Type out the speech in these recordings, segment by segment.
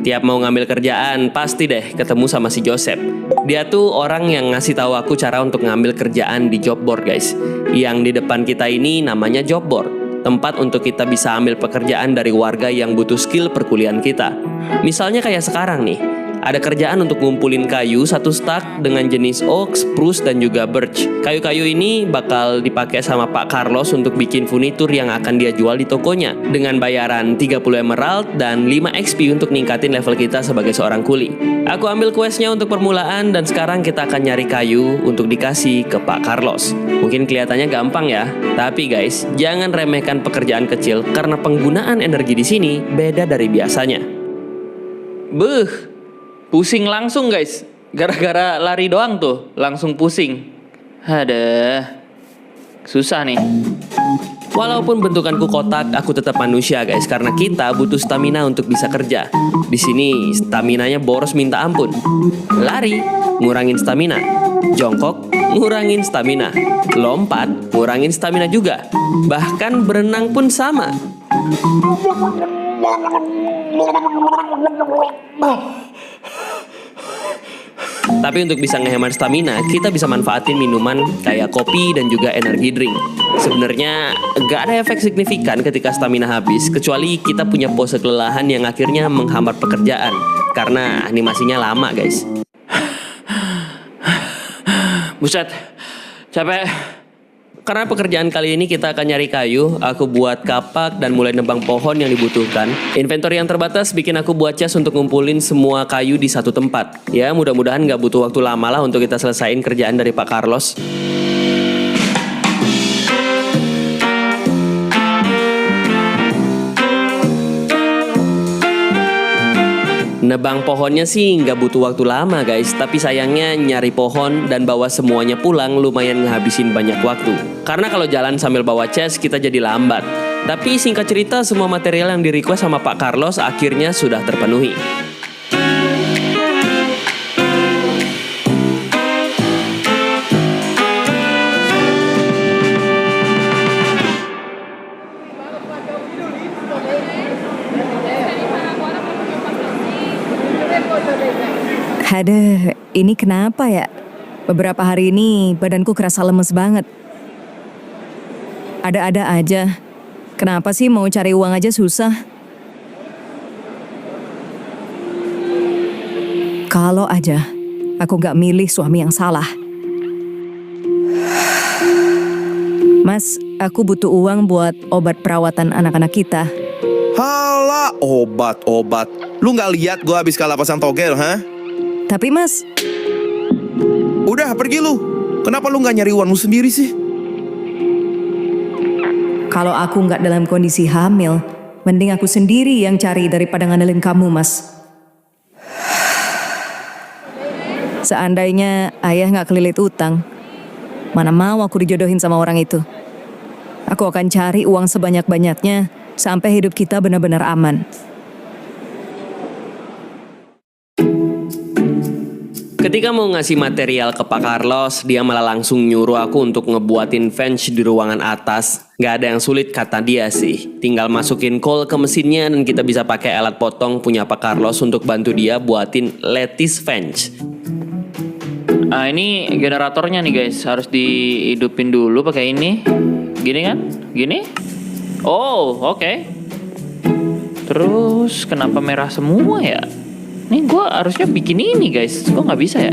Tiap mau ngambil kerjaan, pasti deh ketemu sama si Joseph. Dia tuh orang yang ngasih tahu aku cara untuk ngambil kerjaan di job board, guys. Yang di depan kita ini namanya job board, tempat untuk kita bisa ambil pekerjaan dari warga yang butuh skill perkuliahan kita. Misalnya kayak sekarang nih, ada kerjaan untuk ngumpulin kayu satu stak dengan jenis oak, spruce, dan juga birch. Kayu-kayu ini bakal dipakai sama Pak Carlos untuk bikin furnitur yang akan dia jual di tokonya dengan bayaran 30 emerald dan 5 XP untuk ningkatin level kita sebagai seorang kuli. Aku ambil questnya untuk permulaan dan sekarang kita akan nyari kayu untuk dikasih ke Pak Carlos. Mungkin kelihatannya gampang ya, tapi guys, jangan remehkan pekerjaan kecil karena penggunaan energi di sini beda dari biasanya. Pusing langsung guys, gara-gara lari doang tuh langsung pusing. Aduh, susah nih. Walaupun bentukanku kotak, aku tetap manusia guys, karena kita butuh stamina untuk bisa kerja. Di sini staminanya boros minta ampun. Lari, ngurangin stamina. Jongkok, ngurangin stamina. Lompat, ngurangin stamina juga. Bahkan berenang pun sama. Tapi untuk bisa ngehemat stamina, kita bisa manfaatin minuman kayak kopi dan juga energi drink. Sebenarnya gak ada efek signifikan ketika stamina habis, kecuali kita punya pose kelelahan yang akhirnya menghambat pekerjaan karena animasinya lama guys. Buset, capek. Karena pekerjaan kali ini kita akan nyari kayu, aku buat kapak dan mulai nebang pohon yang dibutuhkan. Inventory yang terbatas bikin aku buat chest untuk ngumpulin semua kayu di satu tempat. Ya, mudah-mudahan gak butuh waktu lama lah untuk kita selesain kerjaan dari Pak Carlos. Nebang pohonnya sih nggak butuh waktu lama guys, tapi sayangnya nyari pohon dan bawa semuanya pulang lumayan ngehabisin banyak waktu. Karena kalau jalan sambil bawa chest kita jadi lambat. Tapi singkat cerita semua material yang di request sama Pak Carlos akhirnya sudah terpenuhi. Aduh, ini kenapa ya? Beberapa hari ini badanku kerasa lemes banget. Ada-ada aja. Kenapa sih mau cari uang aja susah? Kalau aja aku gak milih suami yang salah. Mas, aku butuh uang buat obat perawatan anak-anak kita. Halah, obat. Lu gak lihat gue habis kalah pasang togel, ha? Tapi mas... Udah, pergi lu. Kenapa lu gak nyari uang lu sendiri sih? Kalau aku gak dalam kondisi hamil, mending aku sendiri yang cari daripada ngandelin kamu, mas. Seandainya ayah gak kelilit utang, mana mau aku dijodohin sama orang itu. Aku akan cari uang sebanyak-banyaknya sampai hidup kita benar-benar aman. Ketika mau ngasih material ke Pak Carlos, dia malah langsung nyuruh aku untuk ngebuatin fence di ruangan atas. Gak ada yang sulit kata dia sih. Tinggal masukin coal ke mesinnya dan kita bisa pakai alat potong punya Pak Carlos untuk bantu dia buatin lattice fence. Ini generatornya nih guys, harus dihidupin dulu pakai ini. Gini kan? Gini? Oh, oke. Terus kenapa merah semua ya? Nih gue harusnya bikin ini guys, kok nggak bisa ya?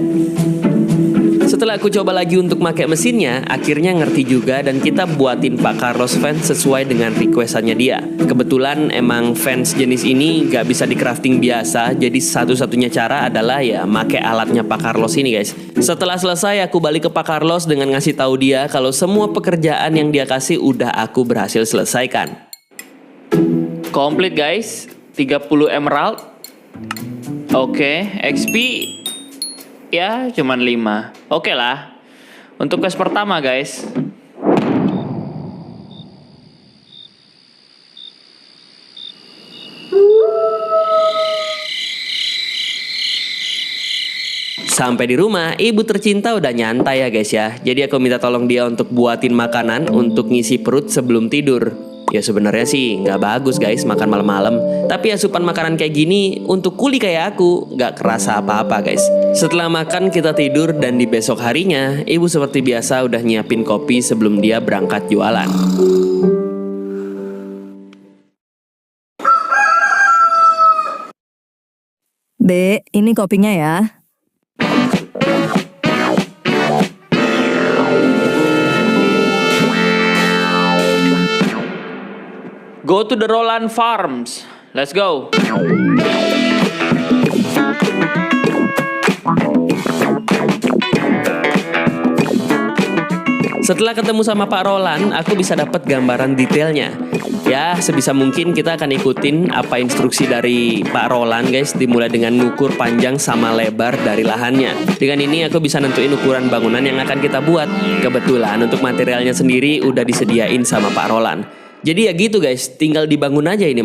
Setelah aku coba lagi untuk pakai mesinnya, akhirnya ngerti juga dan kita buatin Pak Carlos fence sesuai dengan requestannya dia. Kebetulan emang fence jenis ini nggak bisa di crafting biasa, jadi satu-satunya cara adalah ya pakai alatnya Pak Carlos ini guys. Setelah selesai aku balik ke Pak Carlos dengan ngasih tahu dia kalau semua pekerjaan yang dia kasih udah aku berhasil selesaikan. Komplit guys, 30 emerald. Oke, XP ya cuman 5. Oke lah. Untuk quest pertama guys. Sampai di rumah, ibu tercinta udah nyantai ya guys ya. Jadi aku minta tolong dia untuk buatin makanan untuk ngisi perut sebelum tidur. Ya sebenarnya sih nggak bagus guys makan malam-malam. Tapi asupan makanan kayak gini untuk kuli kayak aku nggak kerasa apa-apa guys. Setelah makan kita tidur dan di besok harinya ibu seperti biasa udah nyiapin kopi sebelum dia berangkat jualan. Dek, ini kopinya ya. Go to the Roland Farms. Let's go. Setelah ketemu sama Pak Roland, aku bisa dapat gambaran detailnya. Ya, sebisa mungkin kita akan ikutin apa instruksi dari Pak Roland guys, dimulai dengan ngukur panjang sama lebar dari lahannya. Dengan ini aku bisa nentuin ukuran bangunan yang akan kita buat. Kebetulan untuk materialnya sendiri udah disediain sama Pak Roland. Jadi ya gitu guys, tinggal dibangun aja ini